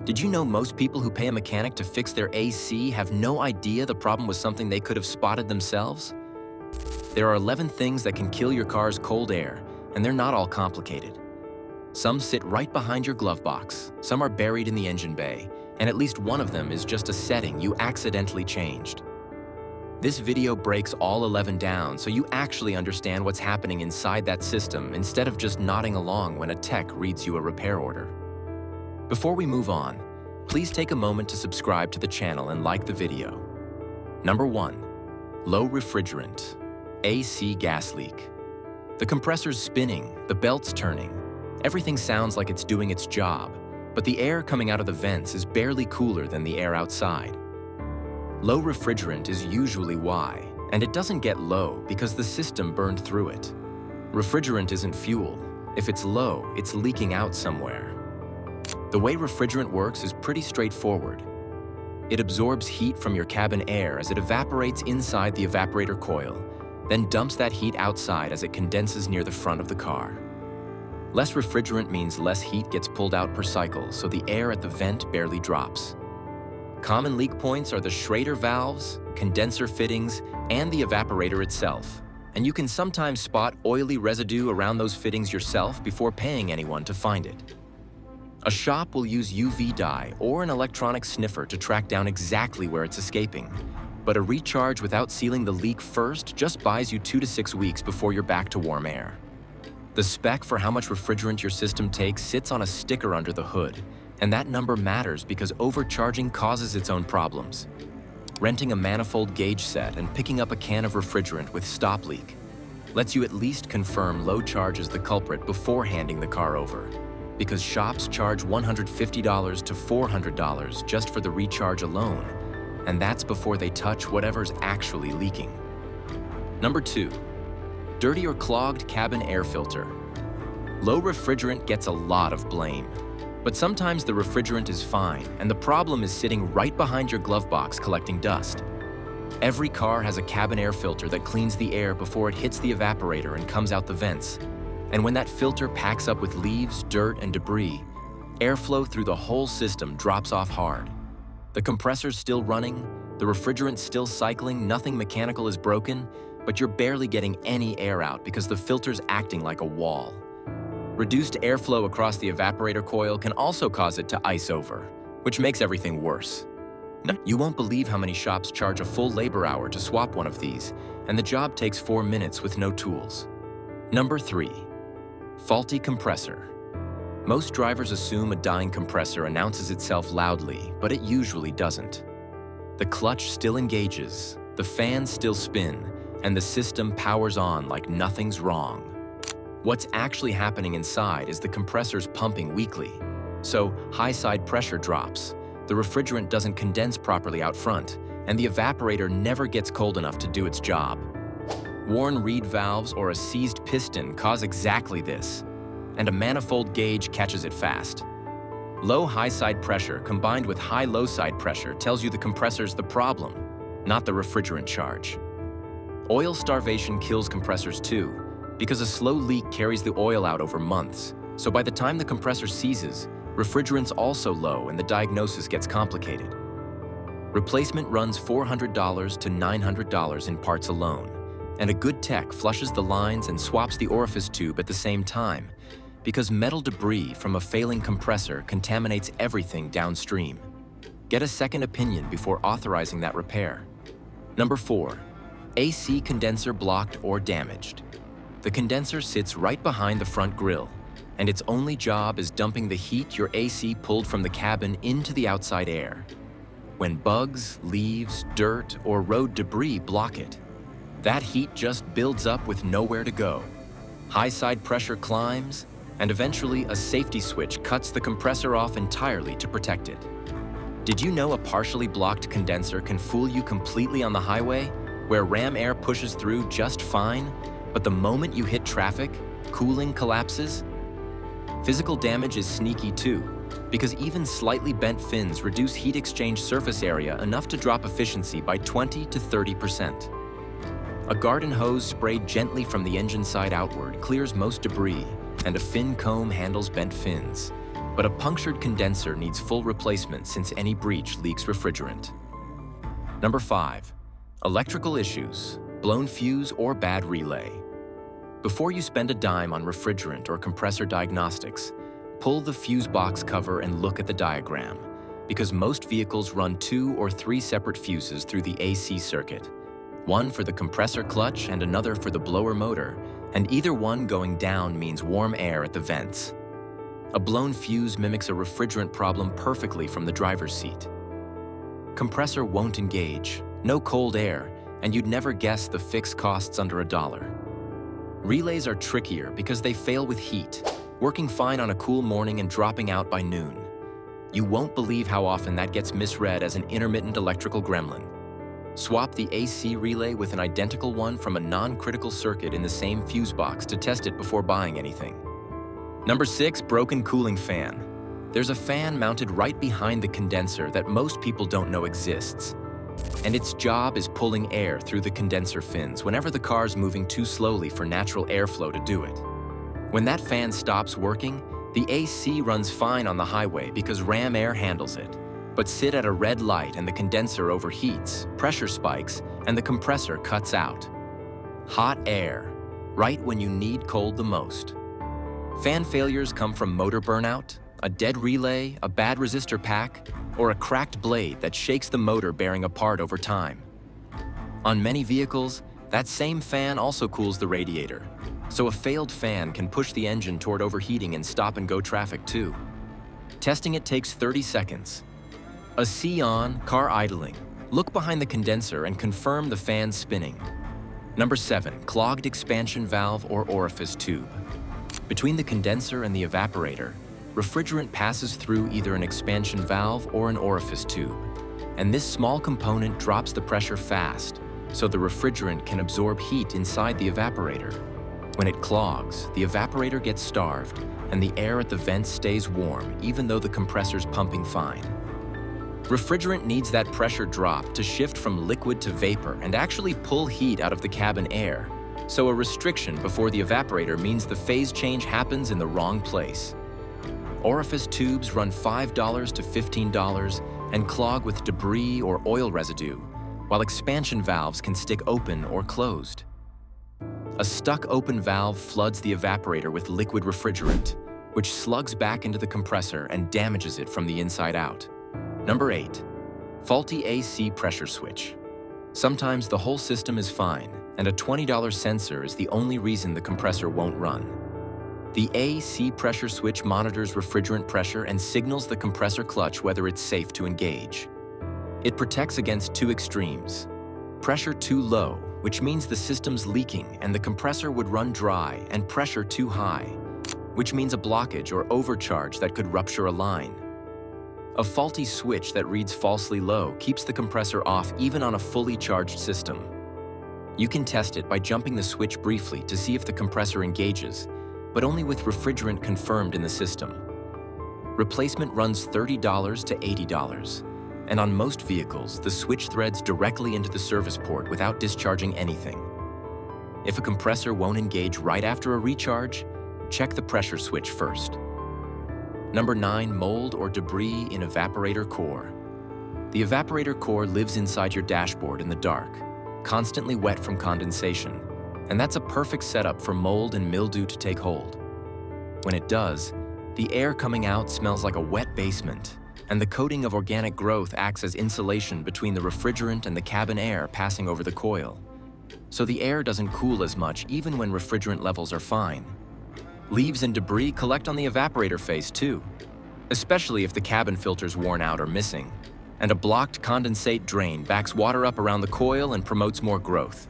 Did you know most people who pay a mechanic to fix their AC have no idea the problem was something they could have spotted themselves? There are 11 things that can kill your car's cold air, and they're not all complicated. Some sit right behind your glove box, some are buried in the engine bay, and at least one of them is just a setting you accidentally changed. This video breaks all 11 down so you actually understand what's happening inside that system instead of just nodding along when a tech reads you a repair order. Before we move on, please take a moment to subscribe to the channel and like the video. Number 1. Low refrigerant. AC gas leak. The compressor's spinning, the belt's turning. Everything sounds like it's doing its job, but the air coming out of the vents is barely cooler than the air outside. Low refrigerant is usually why, and it doesn't get low because the system burned through it. Refrigerant isn't fuel. If it's low, it's leaking out somewhere. The way refrigerant works is pretty straightforward. It absorbs heat from your cabin air as it evaporates inside the evaporator coil, then dumps that heat outside as it condenses near the front of the car. Less refrigerant means less heat gets pulled out per cycle, so the air at the vent barely drops. Common leak points are the Schrader valves, condenser fittings, and the evaporator itself, and you can sometimes spot oily residue around those fittings yourself before paying anyone to find it. A shop will use UV dye or an electronic sniffer to track down exactly where it's escaping, but a recharge without sealing the leak first just buys you 2 to 6 weeks before you're back to warm air. The spec for how much refrigerant your system takes sits on a sticker under the hood, and that number matters because overcharging causes its own problems. Renting a manifold gauge set and picking up a can of refrigerant with stop leak lets you at least confirm low charge is the culprit before handing the car over, because shops charge $150 to $400 just for the recharge alone, and that's before they touch whatever's actually leaking. Number 2. Dirty or clogged cabin air filter. Low refrigerant gets a lot of blame, but sometimes the refrigerant is fine and the problem is sitting right behind your glove box collecting dust. Every car has a cabin air filter that cleans the air before it hits the evaporator and comes out the vents. And when that filter packs up with leaves, dirt, and debris, airflow through the whole system drops off hard. The compressor's still running, the refrigerant's still cycling, nothing mechanical is broken, but you're barely getting any air out because the filter's acting like a wall. Reduced airflow across the evaporator coil can also cause it to ice over, which makes everything worse. You won't believe how many shops charge a full labor hour to swap one of these, and the job takes 4 minutes with no tools. Number 3. Faulty compressor. Most drivers assume a dying compressor announces itself loudly, but it usually doesn't. The clutch still engages, the fans still spin, and the system powers on like nothing's wrong. What's actually happening inside is the compressor's pumping weakly, so high side pressure drops, the refrigerant doesn't condense properly out front, and the evaporator never gets cold enough to do its job. Worn reed valves or a seized piston cause exactly this, and a manifold gauge catches it fast. Low high side pressure combined with high low side pressure tells you the compressor's the problem, not the refrigerant charge. Oil starvation kills compressors too, because a slow leak carries the oil out over months, so by the time the compressor seizes, refrigerant's also low and the diagnosis gets complicated. Replacement runs $400 to $900 in parts alone, and a good tech flushes the lines and swaps the orifice tube at the same time, because metal debris from a failing compressor contaminates everything downstream. Get a second opinion before authorizing that repair. Number 4. AC condenser blocked or damaged. The condenser sits right behind the front grille, and its only job is dumping the heat your AC pulled from the cabin into the outside air. When bugs, leaves, dirt, or road debris block it, that heat just builds up with nowhere to go. High side pressure climbs, and eventually a safety switch cuts the compressor off entirely to protect it. Did you know a partially blocked condenser can fool you completely on the highway, where ram air pushes through just fine, but the moment you hit traffic, cooling collapses? Physical damage is sneaky too, because even slightly bent fins reduce heat exchange surface area enough to drop efficiency by 20 to 30%. A garden hose sprayed gently from the engine side outward clears most debris, and a fin comb handles bent fins. But a punctured condenser needs full replacement since any breach leaks refrigerant. Number 5. Electrical issues, blown fuse or bad relay. Before you spend a dime on refrigerant or compressor diagnostics, pull the fuse box cover and look at the diagram, because most vehicles run 2 or 3 separate fuses through the AC circuit, one for the compressor clutch and another for the blower motor, and either one going down means warm air at the vents. A blown fuse mimics a refrigerant problem perfectly from the driver's seat. Compressor won't engage, no cold air, and you'd never guess the fix costs under $1. Relays are trickier because they fail with heat, working fine on a cool morning and dropping out by noon. You won't believe how often that gets misread as an intermittent electrical gremlin. Swap the AC relay with an identical one from a non-critical circuit in the same fuse box to test it before buying anything. Number 6, broken cooling fan. There's a fan mounted right behind the condenser that most people don't know exists. And its job is pulling air through the condenser fins whenever the car's moving too slowly for natural airflow to do it. When that fan stops working, the AC runs fine on the highway because ram air handles it. But sit at a red light and the condenser overheats, pressure spikes, and the compressor cuts out. Hot air, right when you need cold the most. Fan failures come from motor burnout, a dead relay, a bad resistor pack, or a cracked blade that shakes the motor bearing apart over time. On many vehicles, that same fan also cools the radiator, so a failed fan can push the engine toward overheating in stop-and-go traffic too. Testing it takes 30 seconds. A C on, car idling. Look behind the condenser and confirm the fan's spinning. Number 7, clogged expansion valve or orifice tube. Between the condenser and the evaporator, refrigerant passes through either an expansion valve or an orifice tube, and this small component drops the pressure fast, so the refrigerant can absorb heat inside the evaporator. When it clogs, the evaporator gets starved, and the air at the vents stays warm even though the compressor's pumping fine. Refrigerant needs that pressure drop to shift from liquid to vapor and actually pull heat out of the cabin air, so a restriction before the evaporator means the phase change happens in the wrong place. Orifice tubes run $5 to $15 and clog with debris or oil residue, while expansion valves can stick open or closed. A stuck open valve floods the evaporator with liquid refrigerant, which slugs back into the compressor and damages it from the inside out. Number 8, faulty AC pressure switch. Sometimes the whole system is fine, and a $20 sensor is the only reason the compressor won't run. The AC pressure switch monitors refrigerant pressure and signals the compressor clutch whether it's safe to engage. It protects against 2 extremes. Pressure too low, which means the system's leaking and the compressor would run dry, and pressure too high, which means a blockage or overcharge that could rupture a line. A faulty switch that reads falsely low keeps the compressor off even on a fully charged system. You can test it by jumping the switch briefly to see if the compressor engages, but only with refrigerant confirmed in the system. Replacement runs $30 to $80, and on most vehicles, the switch threads directly into the service port without discharging anything. If a compressor won't engage right after a recharge, check the pressure switch first. Number 9, mold or debris in evaporator core. The evaporator core lives inside your dashboard in the dark, constantly wet from condensation, and that's a perfect setup for mold and mildew to take hold. When it does, the air coming out smells like a wet basement, and the coating of organic growth acts as insulation between the refrigerant and the cabin air passing over the coil. So the air doesn't cool as much even when refrigerant levels are fine. Leaves and debris collect on the evaporator face too, especially if the cabin filter's worn out or missing, and a blocked condensate drain backs water up around the coil and promotes more growth.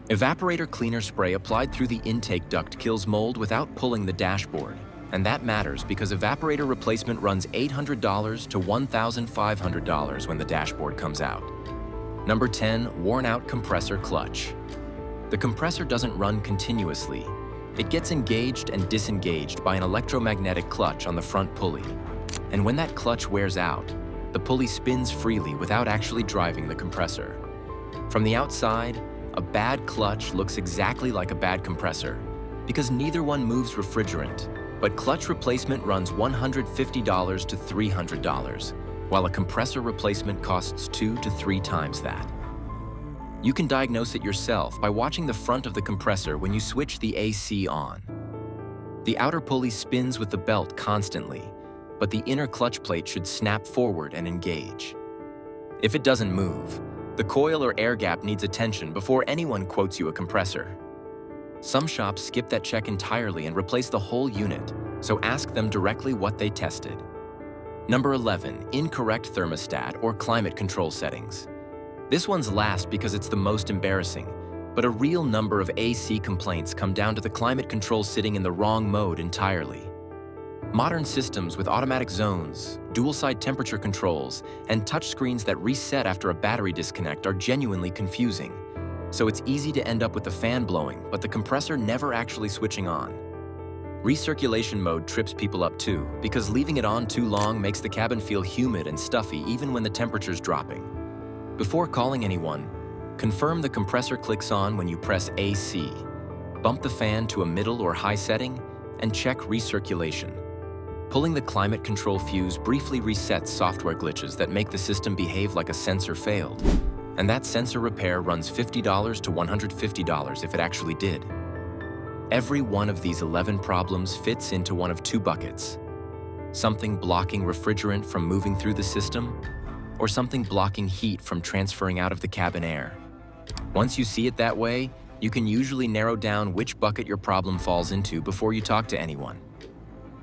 Evaporator cleaner spray applied through the intake duct kills mold without pulling the dashboard, and that matters because evaporator replacement runs $800 to $1,500 when the dashboard comes out. Number 10, worn out compressor clutch. The compressor doesn't run continuously. It gets engaged and disengaged by an electromagnetic clutch on the front pulley. And when that clutch wears out, the pulley spins freely without actually driving the compressor. From the outside, a bad clutch looks exactly like a bad compressor because neither one moves refrigerant, But clutch replacement runs $150 to $300, while a compressor replacement costs 2 to 3 times that. You can diagnose it yourself by watching the front of the compressor when you switch the AC on. The outer pulley spins with the belt constantly, but the inner clutch plate should snap forward and engage. If it doesn't move, the coil or air gap needs attention before anyone quotes you a compressor. Some shops skip that check entirely and replace the whole unit, so ask them directly what they tested. Number 11, incorrect thermostat or climate control settings. This one's last because it's the most embarrassing, but a real number of AC complaints come down to the climate control sitting in the wrong mode entirely. Modern systems with automatic zones, dual-side temperature controls, and touchscreens that reset after a battery disconnect are genuinely confusing. So it's easy to end up with the fan blowing, but the compressor never actually switching on. Recirculation mode trips people up too, because leaving it on too long makes the cabin feel humid and stuffy even when the temperature's dropping. Before calling anyone, confirm the compressor clicks on when you press AC. Bump the fan to a middle or high setting, and check recirculation. Pulling the climate control fuse briefly resets software glitches that make the system behave like a sensor failed. And that sensor repair runs $50 to $150 if it actually did. Every one of these 11 problems fits into one of 2 buckets. Something blocking refrigerant from moving through the system, or something blocking heat from transferring out of the cabin air. Once you see it that way, you can usually narrow down which bucket your problem falls into before you talk to anyone.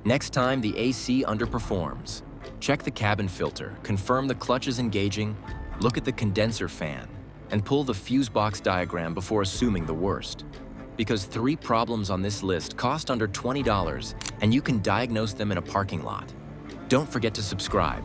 Next time the AC underperforms, check the cabin filter, confirm the clutch is engaging, look at the condenser fan, and pull the fuse box diagram before assuming the worst. Because 3 problems on this list cost under $20, and you can diagnose them in a parking lot. Don't forget to subscribe.